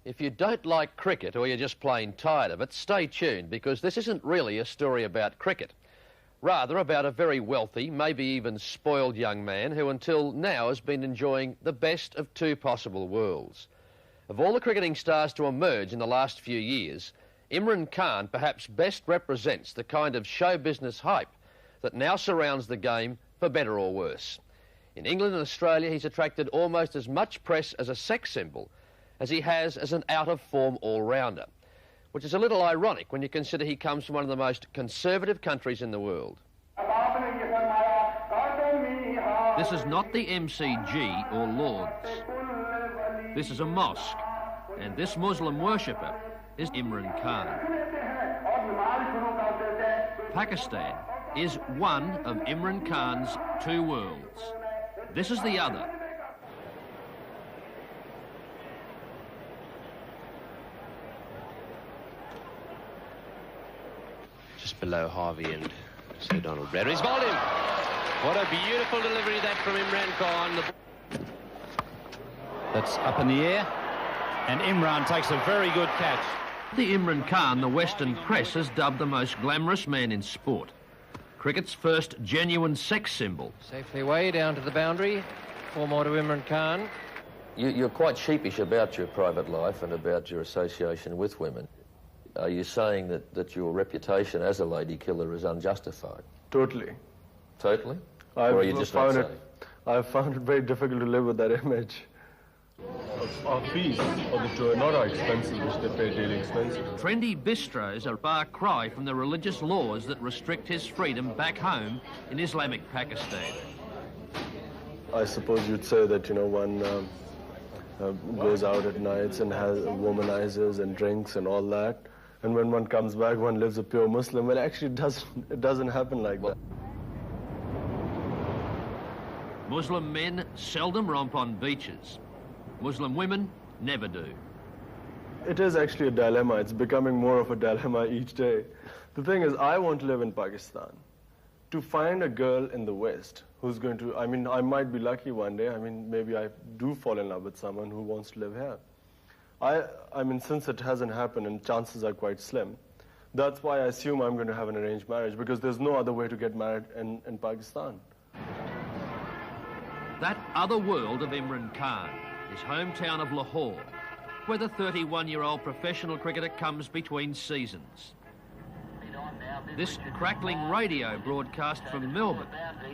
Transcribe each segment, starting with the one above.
If you don't like cricket or you're just plain tired of it, stay tuned, because this isn't really a story about cricket. Rather about a very wealthy, maybe even spoiled young man who until now has been enjoying the best of two possible worlds. Of all the cricketing stars to emerge in the last few years, Imran Khan perhaps best represents the kind of show business hype that now surrounds the game, for better or worse. In England and Australia, he's attracted almost as much press as a sex symbol as he has as an out-of-form all-rounder, which is a little ironic when you consider he comes from one of the most conservative countries in the world. This is not the MCG or Lords. This is a mosque, and this Muslim worshipper is Imran Khan. Pakistan is one of Imran Khan's two worlds. This is the other. Just below Harvey and Sir Donald Brad. His volume. What a beautiful delivery that from Imran Khan. That's up in the air, and Imran takes a very good catch. The Imran Khan, the Western press has dubbed the most glamorous man in sport. Cricket's first genuine sex symbol. Safely way down to the boundary. 4 more to Imran Khan. You're quite sheepish about your private life and about your association with women. Are you saying that your reputation as a lady killer is unjustified? Totally. Totally? Or are you just not saying? I've found it very difficult to live with that image. Our fees of the tour are not our expenses, which they pay daily expenses. Trendy bistros are a far cry from the religious laws that restrict his freedom back home in Islamic Pakistan. I suppose you'd say that, you know, one goes out at nights and has womanizes and drinks and all that. And when one comes back, one lives a pure Muslim. Well, actually, it doesn't happen like that. Muslim men seldom romp on beaches. Muslim women never do. It is actually a dilemma. It's becoming more of a dilemma each day. The thing is, I want to live in Pakistan. To find a girl in the West who's going to, I mean, I might be lucky one day. I mean, maybe I do fall in love with someone who wants to live here. I mean, since it hasn't happened and chances are quite slim, that's why I assume I'm going to have an arranged marriage, because there's no other way to get married in Pakistan. That other world of Imran Khan, his hometown of Lahore, where the 31-year-old professional cricketer comes between seasons. This crackling radio broadcast from Melbourne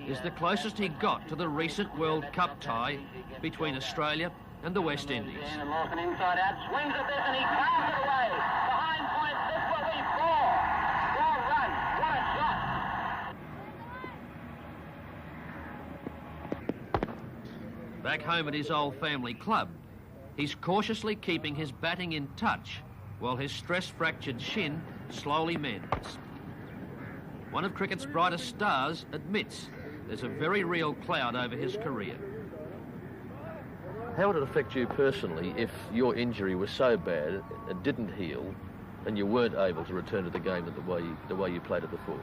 is the closest he got to the recent World Cup tie between Australia and the West Indies. Lawson inside out, swings at this and he fouls it away. Behind point, this will be 4. 4 runs. What a shot. Back home at his old family club, he's cautiously keeping his batting in touch while his stress-fractured shin slowly mends. One of cricket's brightest stars admits there's a very real cloud over his career. How would it affect you personally if your injury was so bad it didn't heal and you weren't able to return to the game the way you played it before?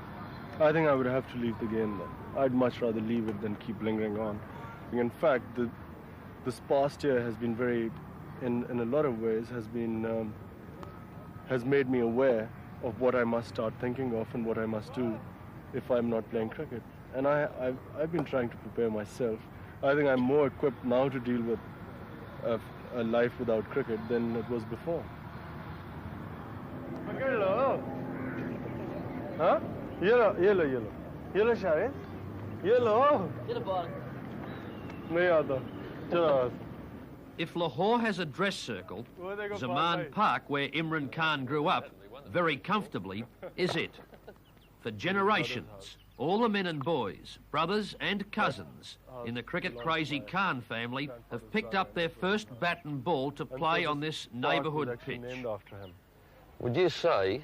I think I would have to leave the game then. I'd much rather leave it than keep lingering on. In fact, this past year has been very, in a lot of ways, has made me aware of what I must start thinking of and what I must do if I'm not playing cricket. And I've been trying to prepare myself. I think I'm more equipped now to deal with a life without cricket than it was before. Yellow. Huh? Yellow. Yellow, Shahid? Yellow. If Lahore has a dress circle, Zaman Park, where Imran Khan grew up, very comfortably, is it. For generations, all the men and boys, brothers and cousins in the cricket-crazy Khan family have picked up their first bat and ball to play on this neighbourhood pitch. Named after him. Would you say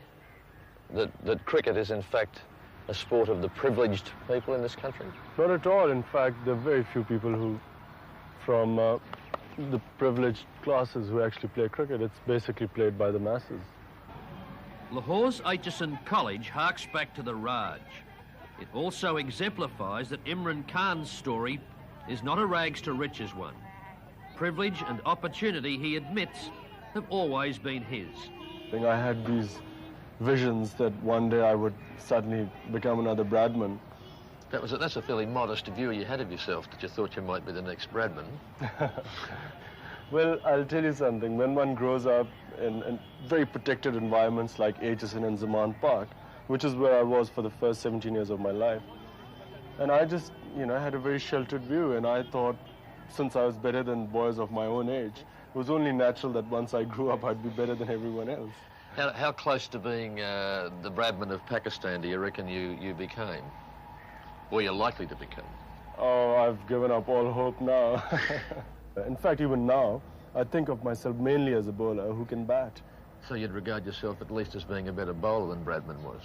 that cricket is in fact a sport of the privileged people in this country? Not at all. In fact, there are very few people who, from the privileged classes, who actually play cricket. It's basically played by the masses. Lahore's Aitchison College harks back to the Raj. It also exemplifies that Imran Khan's story is not a rags to riches one. Privilege and opportunity, he admits, have always been his. I think I had these visions that one day I would suddenly become another Bradman. That's a fairly modest view you had of yourself, that you thought you might be the next Bradman. Well, I'll tell you something. When one grows up in very protected environments like Aitchison and Zaman Park, which is where I was for the first 17 years of my life, and I just, had a very sheltered view, and I thought, since I was better than boys of my own age, it was only natural that once I grew up, I'd be better than everyone else. How close to being the Bradman of Pakistan do you reckon you became? Or you're likely to become? Oh, I've given up all hope now. In fact, even now, I think of myself mainly as a bowler who can bat. So you'd regard yourself at least as being a better bowler than Bradman was?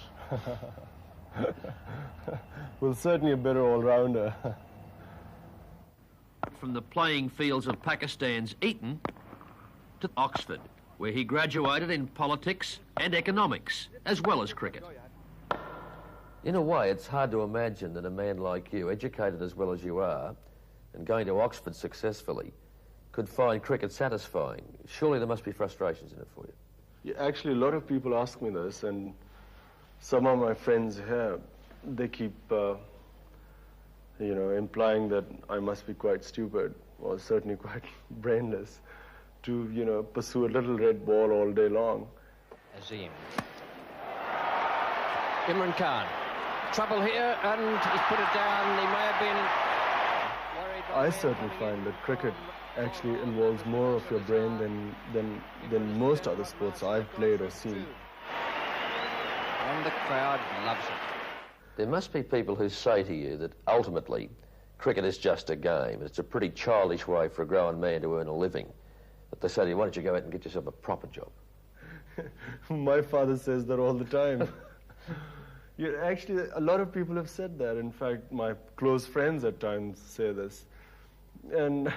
Well, certainly a better all-rounder. From the playing fields of Pakistan's Eton to Oxford, where he graduated in politics and economics, as well as cricket. In a way, it's hard to imagine that a man like you, educated as well as you are, and going to Oxford successfully, could find cricket satisfying. Surely there must be frustrations in it for you. Yeah, actually, a lot of people ask me this, and some of my friends here, they keep, implying that I must be quite stupid, or certainly quite brainless, to, pursue a little red ball all day long. Azim. Imran Khan. Trouble here, and he's put it down. He may have been worried. I certainly find that cricket actually involves more of your brain than most other sports I've played or seen. And the crowd loves it. There must be people who say to you that ultimately cricket is just a game. It's a pretty childish way for a grown man to earn a living. But they say to you, why don't you go out and get yourself a proper job? My father says that all the time. Yeah, actually, a lot of people have said that. In fact, my close friends at times say this. And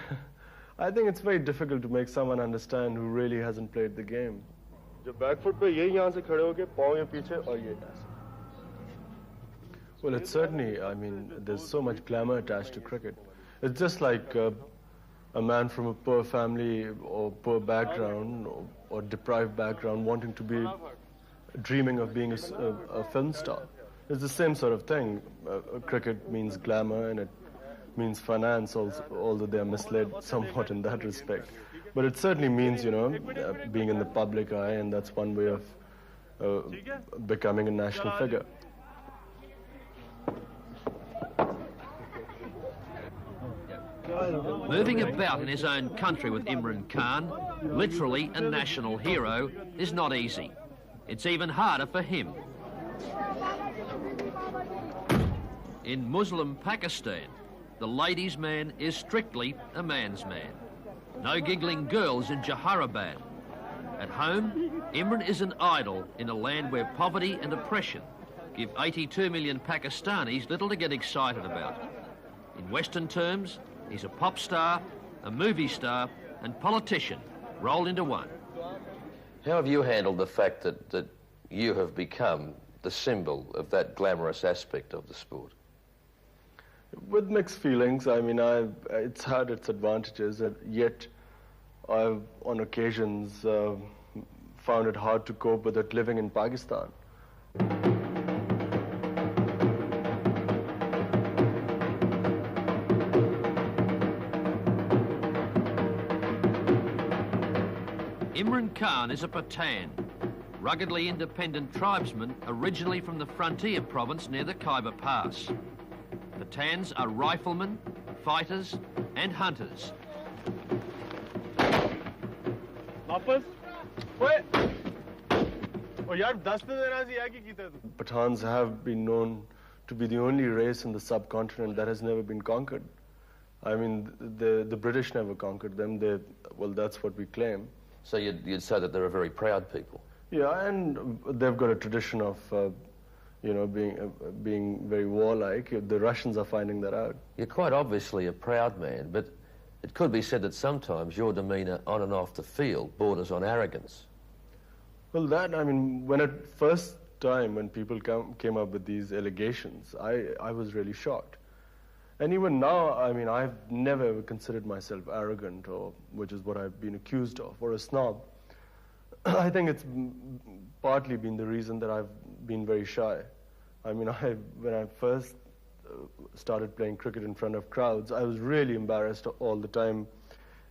I think it's very difficult to make someone understand who really hasn't played the game. Well, it's certainly, there's so much glamour attached to cricket. It's just like a man from a poor family or poor background or deprived background wanting to be, dreaming of being a film star. It's the same sort of thing. Cricket means glamour and it means finance, also, although they are misled somewhat in that respect. But it certainly means, being in the public eye, and that's one way of becoming a national figure. Moving about in his own country with Imran Khan, literally a national hero, is not easy. It's even harder for him. In Muslim Pakistan, the ladies' man is strictly a man's man. No giggling girls in Jaharabad. At home, Imran is an idol in a land where poverty and oppression give 82 million Pakistanis little to get excited about. In Western terms, he's a pop star, a movie star, and politician rolled into one. How have you handled the fact that you have become the symbol of that glamorous aspect of the sport? With mixed feelings. It's had its advantages, yet I've, on occasions, found it hard to cope with it living in Pakistan. Imran Khan is a Pathan, ruggedly independent tribesman originally from the frontier province near the Khyber Pass. Pathans are riflemen, fighters, and hunters. Pathans have been known to be the only race in the subcontinent that has never been conquered. The British never conquered them. That's what we claim. So you'd say that they're a very proud people? Yeah, and they've got a tradition of, you know, being very warlike. The Russians are finding that out. You're quite obviously a proud man, but it could be said that sometimes your demeanour on and off the field borders on arrogance. Well, that, I mean, when at first time when people came up with these allegations, I was really shocked. And even now, I mean, I've never ever considered myself arrogant, or which is what I've been accused of, or a snob. I think it's partly been the reason that I've been very shy. I mean, when I first started playing cricket in front of crowds, I was really embarrassed all the time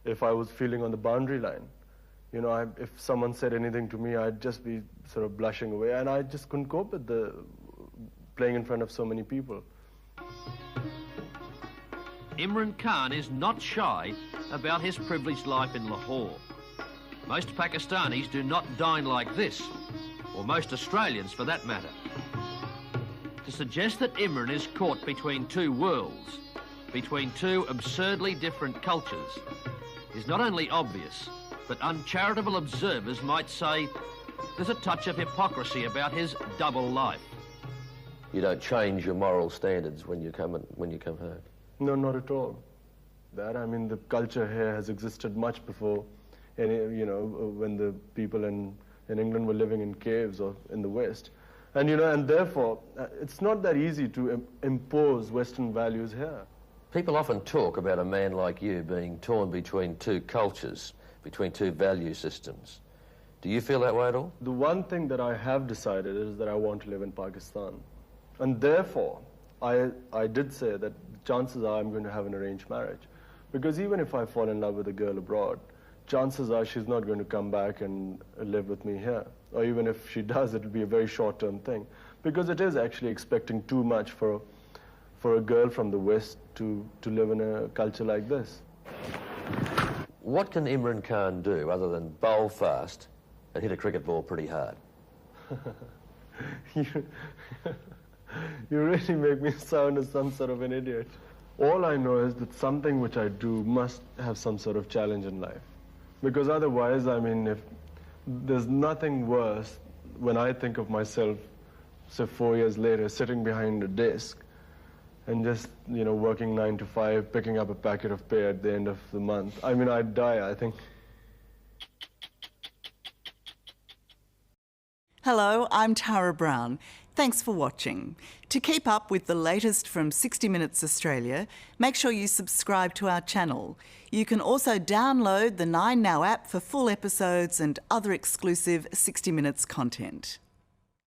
if I was feeling on the boundary line. You know, if someone said anything to me, I'd just be sort of blushing away, and I just couldn't cope with playing in front of so many people. Imran Khan is not shy about his privileged life in Lahore. Most Pakistanis do not dine like this, or most Australians for that matter. To suggest that Imran is caught between two worlds, between two absurdly different cultures, is not only obvious, but uncharitable observers might say there's a touch of hypocrisy about his double life. You don't change your moral standards when you come home? No, not at all. That, I mean, the culture here has existed much before, you know, when the people in England were living in caves or in the West. And, you know, and therefore, it's not that easy to impose Western values here. People often talk about a man like you being torn between two cultures, between two value systems. Do you feel that way at all? The one thing that I have decided is that I want to live in Pakistan. And therefore, I did say that chances are I'm going to have an arranged marriage. Because even if I fall in love with a girl abroad, chances are she's not going to come back and live with me here. Or even if she does, it'll be a very short-term thing. Because it is actually expecting too much for a girl from the West to live in a culture like this. What can Imran Khan do other than bowl fast and hit a cricket ball pretty hard? You really make me sound as some sort of an idiot. All I know is that something which I do must have some sort of challenge in life. Because otherwise, I mean, if there's nothing worse when I think of myself, say 4 years later, sitting behind a desk and just, you know, working 9 to 5, picking up a packet of pay at the end of the month. I mean, I'd die, I think. Hello, I'm Tara Brown. Thanks for watching. To keep up with the latest from 60 Minutes Australia, make sure you subscribe to our channel. You can also download the 9Now app for full episodes and other exclusive 60 Minutes content.